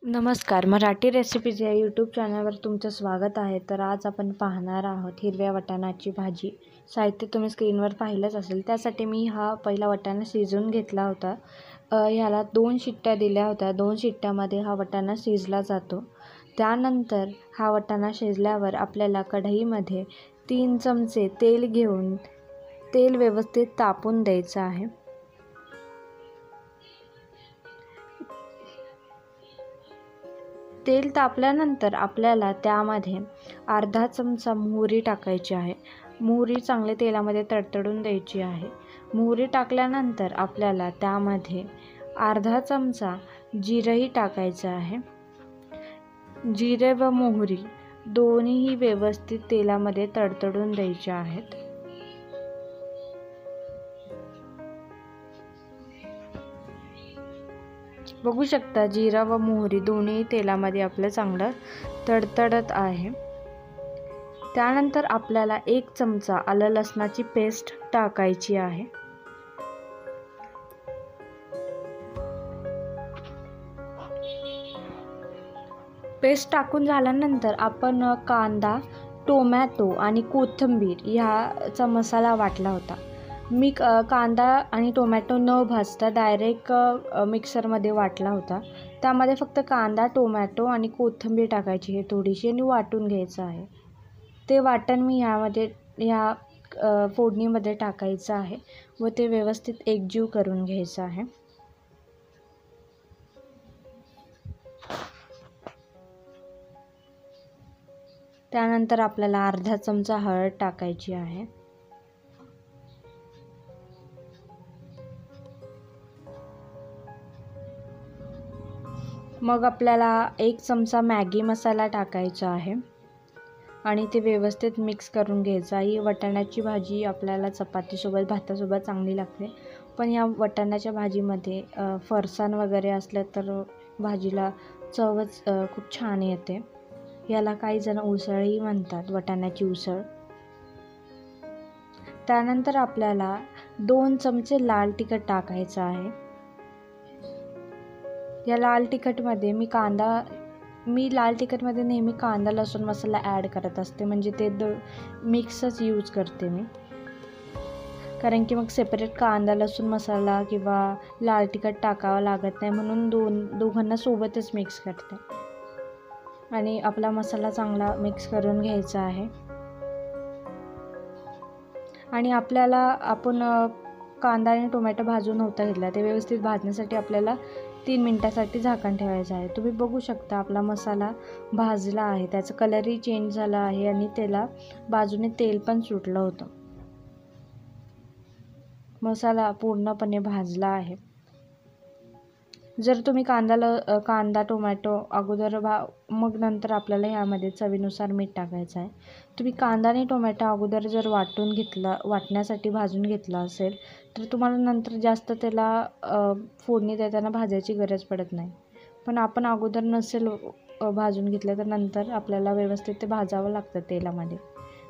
नमस्कार, मराठी रेसिपीज या यूट्यूब चॅनलवर तुमचं स्वागत आहे. तर आज आपण पाहणार आहोत हिरव्या वाटाणाची भाजी. साहित्य तुम्ही स्क्रीनवर पाहिलंच असेल. त्यासाठी मी हा पहिला वाटाणा शिजवून घेतला होता. ह्याला 2 शिट्ट्या दिल्या होत्या. 2 शिट्ट्यामध्ये हा वाटाणा शिजला जातो. त्यानंतर हा वाटाणा शिजल्यावर आपल्याला कढईमध्ये 3 चमचे तेल घेऊन तेल व्यवस्थित तापून द्यायचं आहे. तेल तापल्यानंतर आपल्याला त्यामध्ये अर्धा चमचा मोहरी टाकायची आहे. मोहरी चांगले तेलामध्ये तडतडून द्यायची आहे. मोहरी टाकल्यानंतर आपल्याला त्यामध्ये अर्धा चमचा जिरंही टाकायचं आहे. जिरे व मोहरी दोन्हीही व्यवस्थित तेलामध्ये तडतडून द्यायचे आहेत. बघू शकता जिरा व मोहरी दोन्ही तेलामध्ये आपलं चांगलं तडतडत आहे. त्यानंतर आपल्याला 1 चमचा आलं लसणाची पेस्ट टाकायची आहे. पेस्ट टाकून झाल्यानंतर आपण कांदा, टोमॅटो आणि कोथिंबीर ह्याचा मसाला वाटला होता. मी कांदा आणि टोमॅटो न भाजता डायरेक्ट मिक्सरमध्ये वाटला होता. त्यामध्ये फक्त कांदा, टोमॅटो आणि कोथिंबीर टाकायची आहे थोडीशी आणि वाटून घ्यायचं आहे. ते वाटण मी ह्या फोडणीमध्ये टाकायचं आहे व ते व्यवस्थित एकजीव करून घ्यायचं आहे. त्यानंतर आपल्याला अर्धा चमचा हळद टाकायची आहे. मग आपल्याला 1 चमचा मॅगी मसाला टाकायचा आहे आणि ते व्यवस्थित मिक्स करून घ्यायचं. ही वाटाण्याची भाजी आपल्याला चपातीसोबत, भातासोबत चांगली लागते. पण या वाटाण्याच्या भाजीमध्ये फरसाण वगैरे असलं तर भाजीला चवच खूप छान येते. याला काही जण उसळही म्हणतात, वाटाण्याची उसळ. त्यानंतर आपल्याला 2 चमचे लाल तिखट टाकायचं आहे. या लाल तिखटमध्ये मी लाल तिखटमध्ये नेहमी कांदा लसूण मसाला ॲड करत असते. म्हणजे ते मिक्सच यूज करते मी, कारण की मग सेपरेट कांदा लसूण मसाला किंवा लाल तिखट टाकावं लागत नाही, म्हणून दोघांना सोबतच मिक्स करते. आणि आपला मसाला चांगला मिक्स करून घ्यायचा आहे. आणि आपण कांदा आणि टोमॅटो भाजून नव्हता घेतला, ते व्यवस्थित भाजण्यासाठी आपल्याला 3 मिनिटासाठी झाकण ठेवायचं आहे. तुम्ही बघू शकता आपला मसाला भाजला आहे. त्याचा कलरही चेंज झाला आहे आणि त्याला बाजूने तेल पण सुटलं होतं. मसाला पूर्णपणे भाजला आहे. जर तुम्ही कांदा टोमॅटो अगोदर मग नंतर आपल्याला ह्यामध्ये चवीनुसार मीठ टाकायचं आहे. तुम्ही कांदा आणि टोमॅटो अगोदर जर वाटण्यासाठी भाजून घेतला असेल तर तुम्हाला नंतर जास्त त्याला फोडणी देताना भाजायची गरज पडत नाही. पण आपण अगोदर नसेल भाजून घेतलं तर नंतर आपल्याला व्यवस्थित ते भाजावं लागतं तेलामध्ये.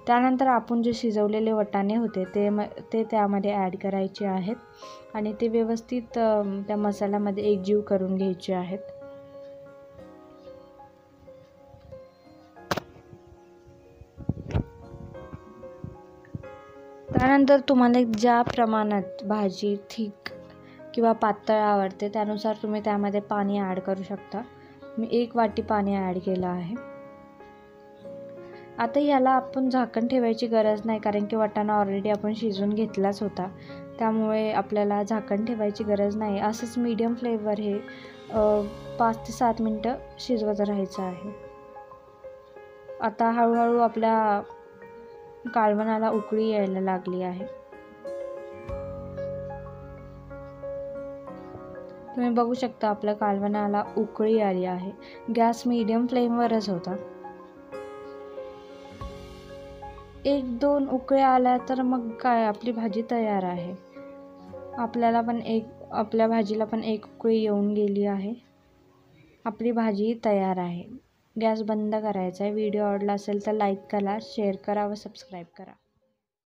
त्यानंतर आपण जे शिजवलेले वाटाणे होते ते त्यामध्ये ॲड करायचे आहेत आणि ते व्यवस्थित त्या मसाल्यामध्ये एकजीव करून घ्यायचे आहेत. त्यानंतर तुम्हाला ज्या प्रमाणात भाजी थिक किंवा पातळ आवडते त्यानुसार तुम्ही त्यामध्ये पाणी ॲड करू शकता. मी 1 वाटी पाणी ॲड केलं आहे. आता याला आपण झाकण ठेवायची गरज नाही, कारण की वाटाणा ऑलरेडी आपण शिजवून घेतलाच होता. त्यामुळे आपल्याला झाकण ठेवायची गरज नाही. असंच मीडियम फ्लेमवर हे 5 ते 7 मिनटं शिजवत राहायचं आहे. आता हळूहळू आपल्या कालवणाला उकळी यायला लागली आहे. तुम्ही बघू शकता आपल्या कालवणाला उकळी आली आहे. गॅस मीडियम फ्लेमवरच होता. 1-2 उकळ्या आल्या तर मग काय आपली भाजी तयार आहे. आपल्या भाजीला पण 1 उकळी येऊन गेली आहे. आपली भाजी तयार आहे. गॅस बंद करायचा आहे. व्हिडिओ आवडला असेल तर लाईक करा, शेअर करा व सबस्क्राईब करा.